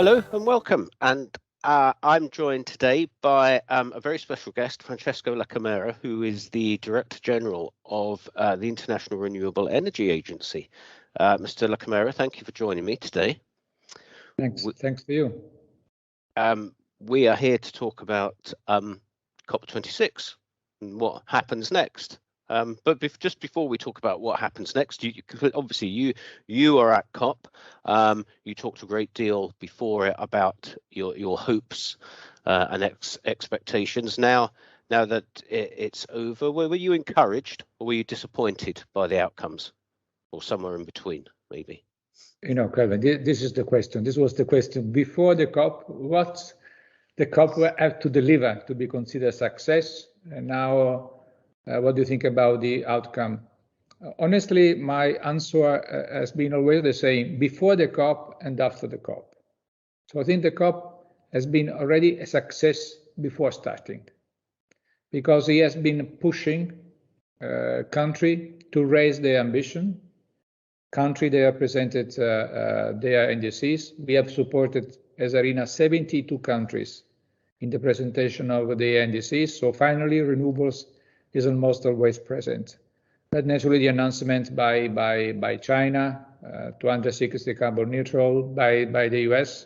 Hello and welcome. And I'm joined today by a very special guest, Francesco La Camera, who is the Director General of the International Renewable Energy Agency. Mr. La Camera, thank you for joining me today. Thanks to you. We are here to talk about COP26 and what happens next. But just before we talk about what happens next, obviously you are at COP. You talked a great deal before it about your hopes and expectations. Now that it's over, were you encouraged or were you disappointed by the outcomes, or somewhere in between, maybe? Kelvin, this is the question. This was the question before the COP. What the COP will have to deliver to be considered a success, and now. What do you think about the outcome? Honestly, my answer has been always the same, before the COP and after the COP. So I think the COP has been already a success before starting, because he has been pushing country to raise their ambition. Country, they have presented their NDCs. We have supported, as IRENA, 72 countries in the presentation of the NDCs. So finally, renewables is almost always present. But naturally, the announcement by China, 260 carbon neutral, by the US,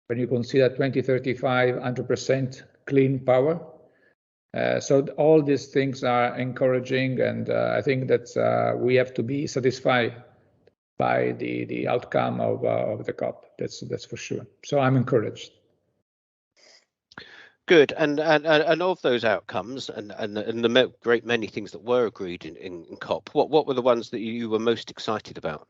when you consider 2035, 100% clean power. So all these things are encouraging, and I think that we have to be satisfied by the outcome of the COP. That's for sure. So I'm encouraged. Good, and of those outcomes and the great many things that were agreed in COP, what were the ones that you were most excited about?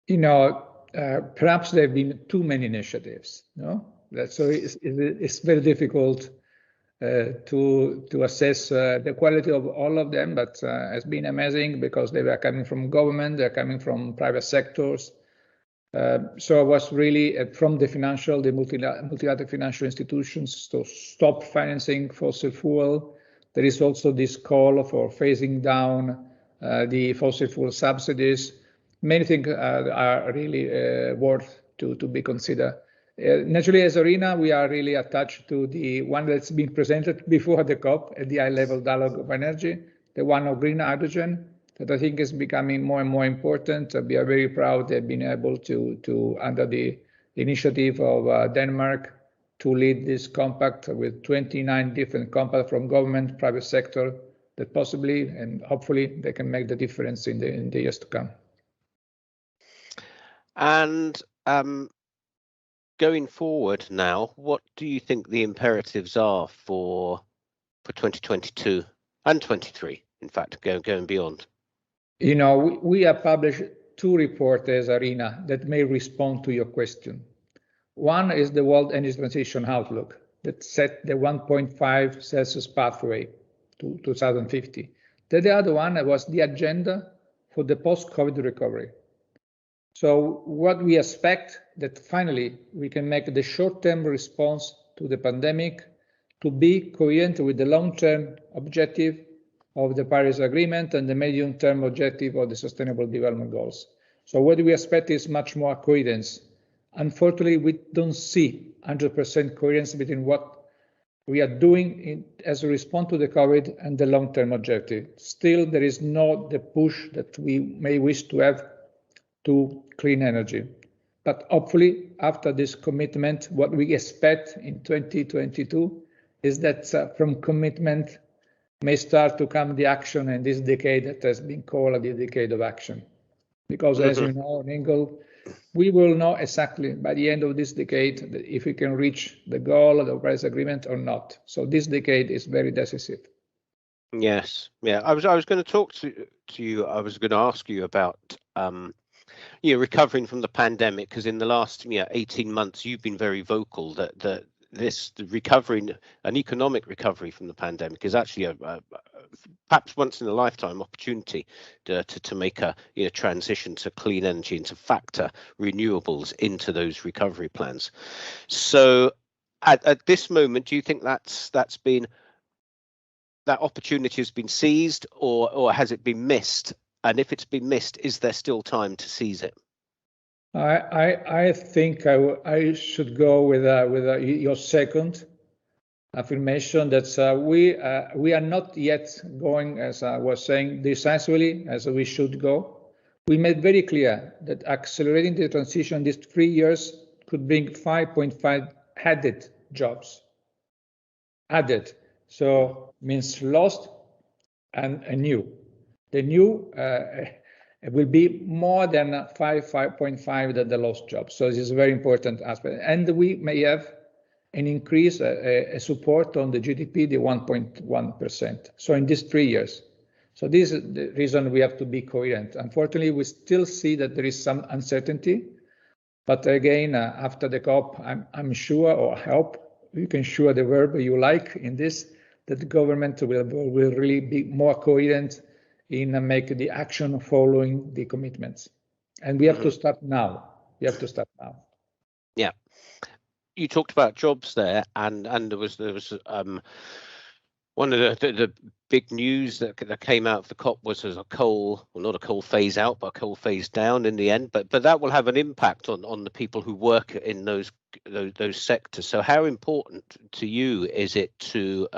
Perhaps there have been too many initiatives. No, so it's very difficult to assess the quality of all of them. But it's been amazing because they were coming from government, they're coming from private sectors. So it was really from the multilateral financial institutions to stop financing fossil fuel. There is also this call for phasing down the fossil fuel subsidies. Many things are really worth to be considered. Naturally, as IRENA, we are really attached to the one that's been presented before the COP at the high-level dialogue of energy, the one of green hydrogen, that I think is becoming more and more important. We are very proud to have been able to under the initiative of Denmark, to lead this compact with 29 different compacts from government, private sector, that possibly and hopefully they can make the difference in the years to come. And going forward now, what do you think the imperatives are for 2022 and 23, in fact, going beyond? We have published two reports as IRENA that may respond to your question. One is the World Energy Transition Outlook that set the 1.5 Celsius pathway to 2050. The other one was the agenda for the post-COVID recovery. So what we expect that finally we can make the short-term response to the pandemic to be coherent with the long-term objective of the Paris Agreement and the medium-term objective of the Sustainable Development Goals. So what we expect is much more coherence. Unfortunately, we don't see 100% coherence between what we are doing as a response to the COVID and the long-term objective. Still, there is not the push that we may wish to have to clean energy. But hopefully, after this commitment, what we expect in 2022 is that from commitment may start to come the action in this decade that has been called the decade of action. Because as you know, Engel, we will know exactly by the end of this decade if we can reach the goal of the Paris Agreement or not. So this decade is very decisive. Yes, yeah. I was going to talk to you. I was going to ask you about recovering from the pandemic, because in the last 18 months you've been very vocal that the recovery, an economic recovery from the pandemic, is actually a perhaps once in a lifetime opportunity to make a transition to clean energy and to factor renewables into those recovery plans. So at this moment, do you think that opportunity has been seized, or has it been missed? And if it's been missed, is there still time to seize it? I think I should go with your second affirmation that we are not yet going, as I was saying, decisively as we should go. We made very clear that accelerating the transition these 3 years could bring 5.5 added jobs. Added, so means lost and new. The new will be more than 5.5 than the lost jobs. So this is a very important aspect. And we may have an increase, a support on the GDP, the 1.1%. So in these 3 years. So this is the reason we have to be coherent. Unfortunately, we still see that there is some uncertainty. But again, after the COP, I'm sure, or I hope, you can sure the verb you like in this, that the government will really be more coherent in make the action following the commitments. And we have to start now. We have to start now. Yeah. You talked about jobs there, and there was one of the big news that came out of the COP was as a coal, well, not a coal phase out, but a coal phase down in the end. But that will have an impact on the people who work in those sectors. So how important to you is it to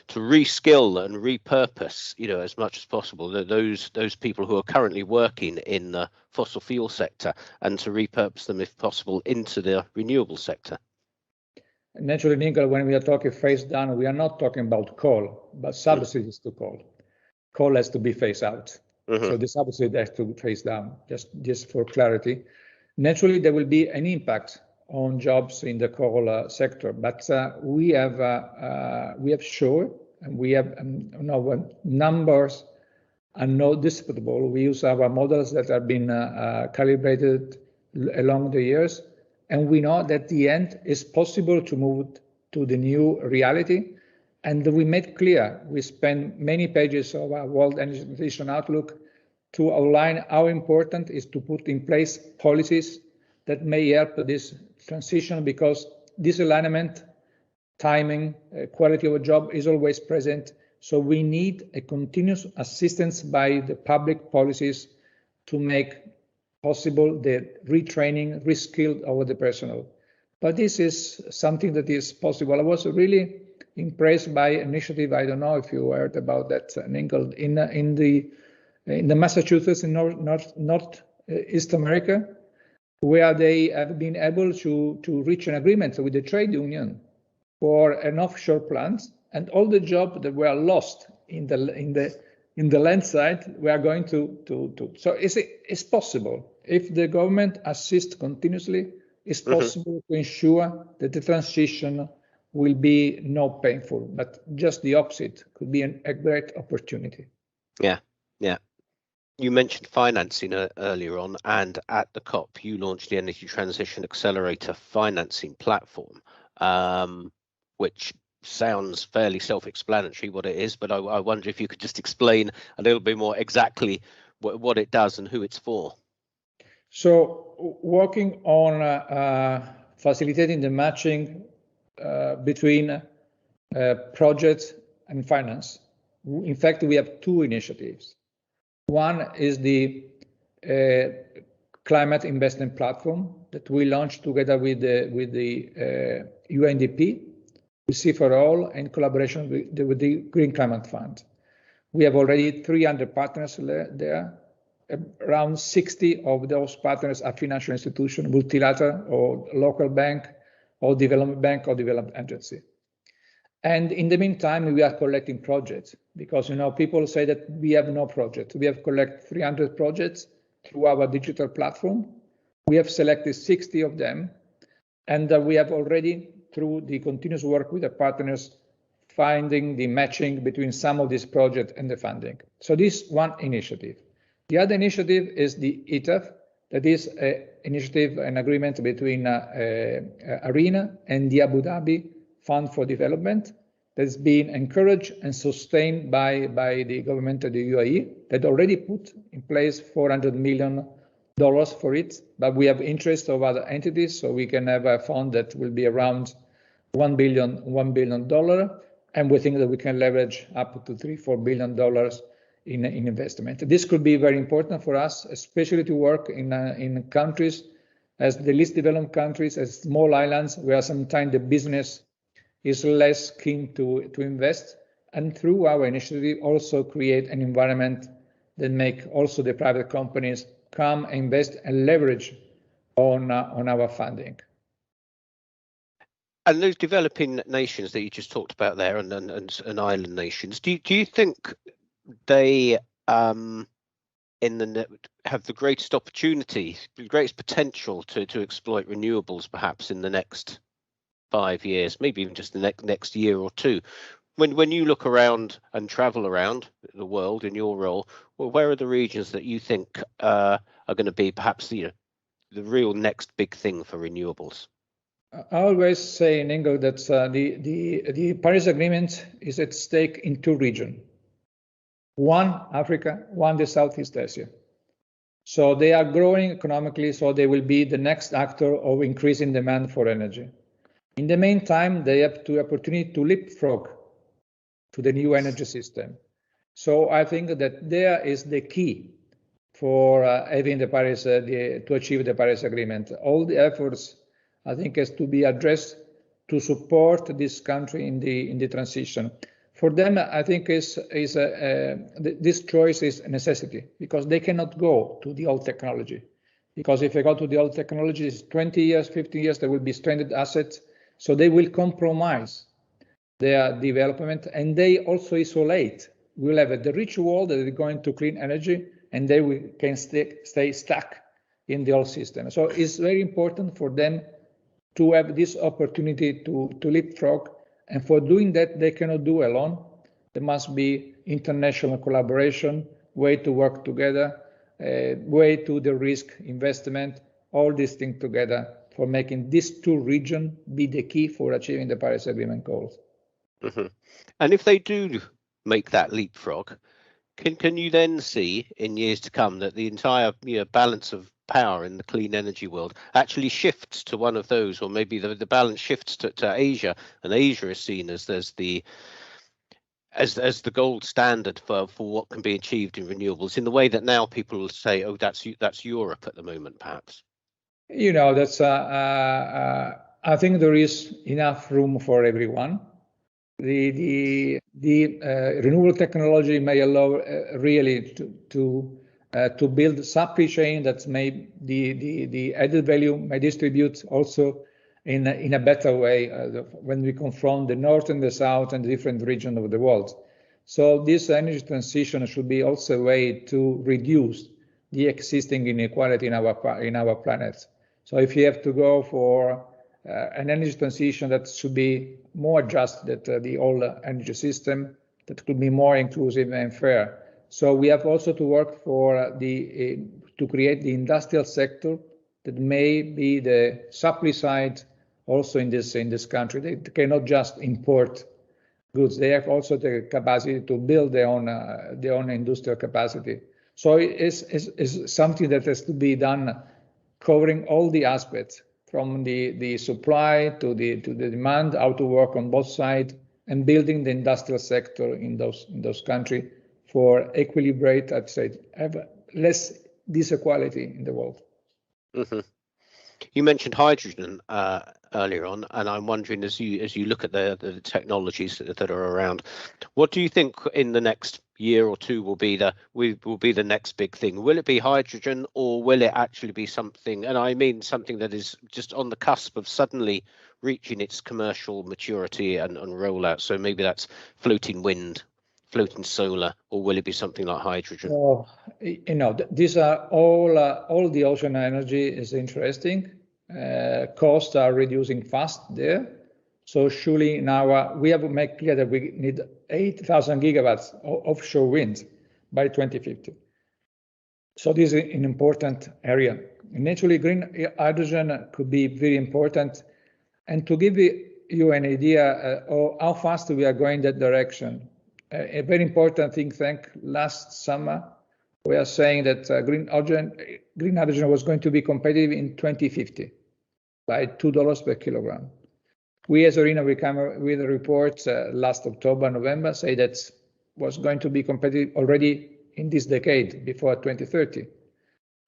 reskill and repurpose, as much as possible, those people who are currently working in the fossil fuel sector, and to repurpose them, if possible, into the renewable sector? Naturally, Nicole, when we are talking phase down, we are not talking about coal, but subsidies to coal. Coal has to be phased out. So the subsidy has to phase down, just for clarity. Naturally, there will be an impact on jobs in the coal sector, but we have shown, and we have numbers are not disputable. We use our models that have been calibrated along the years. And we know that the end is possible to move to the new reality. And we made clear, we spent many pages of our World Energy Transition Outlook to outline how important it is to put in place policies that may help this transition, because this alignment, timing, quality of a job is always present. So we need a continuous assistance by the public policies to make possible the retraining, reskilled of the personnel. But this is something that is possible. I was really impressed by initiative. I don't know if you heard about that, Nicole, in the Massachusetts in Northeast America, where they have been able to reach an agreement with the trade union for an offshore plant, and all the jobs that were lost in the land side, we are going to. So it's possible. If the government assists continuously, it's possible to ensure that the transition will be not painful, but just the opposite, could be a great opportunity. Yeah. You mentioned financing earlier on, and at the COP, you launched the Energy Transition Accelerator financing platform, which sounds fairly self-explanatory what it is, but I wonder if you could just explain a little bit more exactly what it does and who it's for. So working on facilitating the matching between projects and finance. In fact, we have two initiatives. One is the climate investment platform that we launched together with the UNDP, C for All, in collaboration with the Green Climate Fund. We have already 300 partners there. Around 60 of those partners are financial institutions, multilateral or local bank or development bank or development agency. And in the meantime, we are collecting projects, because people say that we have no project. We have collected 300 projects through our digital platform. We have selected 60 of them, and we have already, through the continuous work with the partners, finding the matching between some of these projects and the funding. So this is one initiative. The other initiative is the ITEF, that is an initiative, an agreement between IRENA and the Abu Dhabi Fund for Development, that's been encouraged and sustained by the government of the UAE, that already put in place $400 million for it, but we have interest of other entities, so we can have a fund that will be around $1 billion, and we think that we can leverage up to $3-4 billion in investment. This could be very important for us, especially to work in countries as the least developed countries, as small islands, where sometimes the business is less keen to invest, and through our initiative also create an environment that make also the private companies come, invest, and leverage on our funding. And those developing nations that you just talked about there, and island nations, do you think they have the greatest opportunity, the greatest potential to exploit renewables, perhaps in the next 5 years, maybe even just the next year or two? When you look around and travel around the world in your role, well, where are the regions that you think are going to be perhaps the real next big thing for renewables? I always say, Ingo, that the Paris Agreement is at stake in two regions. One, Africa, one, the Southeast Asia. So they are growing economically, so they will be the next actor of increasing demand for energy. In the meantime, they have the opportunity to leapfrog to the new energy system. So I think that there is the key for having the Paris to achieve the Paris Agreement. All the efforts, I think, has to be addressed to support this country in the transition. For them, I think this choice is a necessity, because they cannot go to the old technology. Because if they go to the old technology, it's 20 years, 15 years, there will be stranded assets. So they will compromise their development, and they also isolate. We'll have the rich world that is going to clean energy, and they can stay stuck in the old system. So it's very important for them to have this opportunity to leapfrog. And for doing that, they cannot do alone. There must be international collaboration, way to work together, way to the risk investment, all these things together for making these two regions be the key for achieving the Paris Agreement goals. Mm-hmm. And if they do make that leapfrog, can you then see in years to come that the entire balance of power in the clean energy world actually shifts to one of those, or maybe the balance shifts to Asia, and Asia is seen as the gold standard for what can be achieved in renewables, in the way that now people will say, oh, that's Europe at the moment, perhaps? That's I think there is enough room for everyone. The renewable technology may allow really to build supply chain that may the added value may distribute also in a better way when we confront the north and the south and the different regions of the world. So this energy transition should be also a way to reduce the existing inequality in our planet. So if you have to go for an energy transition that should be more just that the old energy system, that could be more inclusive and fair. So we have also to work for to create the industrial sector that may be the supply side also in this country. They cannot just import goods. They have also the capacity to build their own industrial capacity. So it's something that has to be done, covering all the aspects, from the supply to the demand, how to work on both sides, and building the industrial sector in those countries for equilibrate, I'd say, have less disequality in the world. Mm-hmm. You mentioned hydrogen earlier on, and I'm wondering, as you look at the technologies that are around, what do you think in the next year or two will be the next big thing? Will it be hydrogen, or will it actually be something, and I mean something that is just on the cusp of suddenly reaching its commercial maturity and rollout? So maybe that's floating wind, floating solar, or will it be something like hydrogen? Well, these are all the ocean energy is interesting. Costs are reducing fast there. So surely now we have to make clear that we need 8,000 gigawatts of offshore wind by 2050. So this is an important area. And naturally, green hydrogen could be very important. And to give you an idea of how fast we are going that direction, a very important think tank last summer, we are saying that green hydrogen was going to be competitive in 2050 by $2 per kilogram. We as IRENA, we came with a report last October, November, say that was going to be competitive already in this decade, before 2030.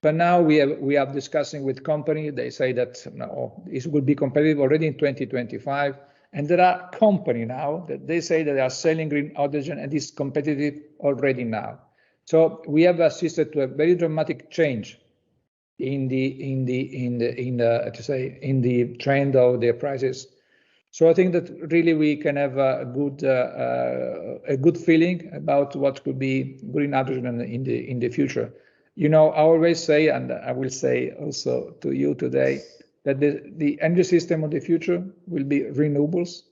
But now we are discussing with companies. They say that no, it will be competitive already in 2025. And there are companies now that they say that they are selling green hydrogen and it's competitive already now. So we have assisted to a very dramatic change in the trend of the prices. So I think that really we can have a good feeling about what could be green hydrogen in the future. You know, I always say, and I will say also to you today, that the energy system of the future will be renewables,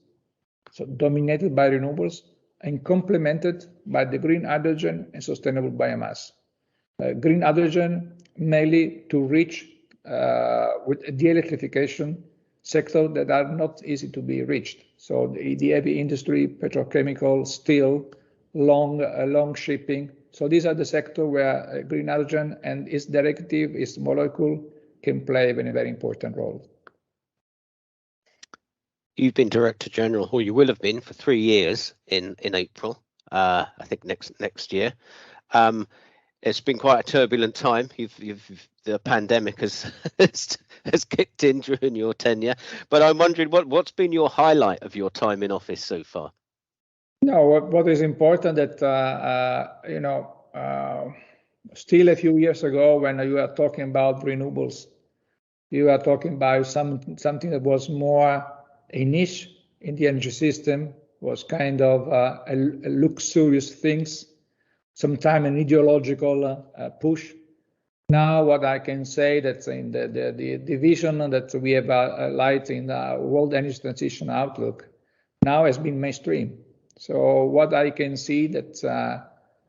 so dominated by renewables and complemented by the green hydrogen and sustainable biomass. Green hydrogen mainly to reach with the electrification sector that are not easy to be reached. So the heavy industry, petrochemical, steel, long shipping. So these are the sector where green hydrogen and its directive, its molecule can play a very important role. You've been Director General, or you will have been, for 3 years in April, I think next year. It's been quite a turbulent time. The pandemic has kicked in during your tenure, but I'm wondering what's been your highlight of your time in office so far? No, what is important that still a few years ago, when you are talking about renewables, you are talking about something that was more a niche in the energy system, was kind of a luxurious things, sometimes an ideological push. Now, what I can say that in the vision that we have light in the World Energy Transition Outlook now has been mainstream. So what I can see that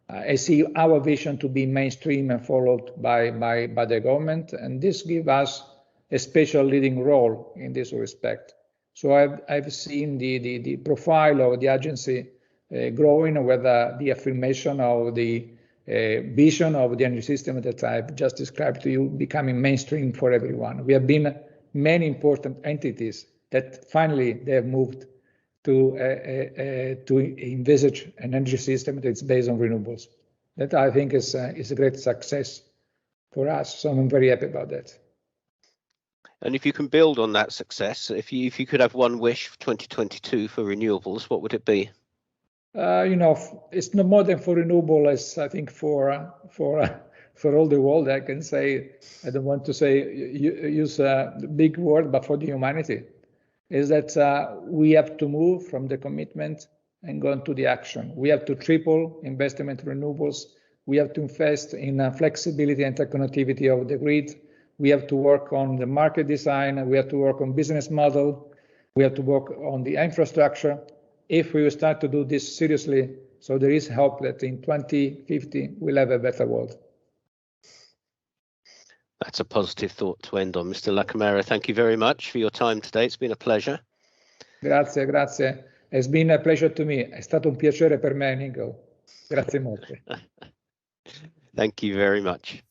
I see our vision to be mainstream and followed by the government, and this gives us a special leading role in this respect. So I've seen the profile of the agency growing with the affirmation of the vision of the energy system that I've just described to you becoming mainstream for everyone. We have been many important entities that finally they have moved to envisage an energy system that's based on renewables. That I think is a great success for us. So I'm very happy about that. And if you can build on that success, if you could have one wish for 2022 for renewables, what would it be? It's no more than for renewable as I think for all the world. I can say, I don't want to say use a big word, but for the humanity, is that we have to move from the commitment and go into the action. We have to triple investment in renewables. We have to invest in flexibility and interconnectivity of the grid. We have to work on the market design. We have to work on business model. We have to work on the infrastructure. If we will start to do this seriously, so there is hope that in 2050 we'll have a better world. That's a positive thought to end on. Mr. Lacamera, thank you very much for your time today. It's been a pleasure. Grazie, grazie. It's been a pleasure to me. È stato un piacere per me, Nico. Grazie molte. Thank you very much.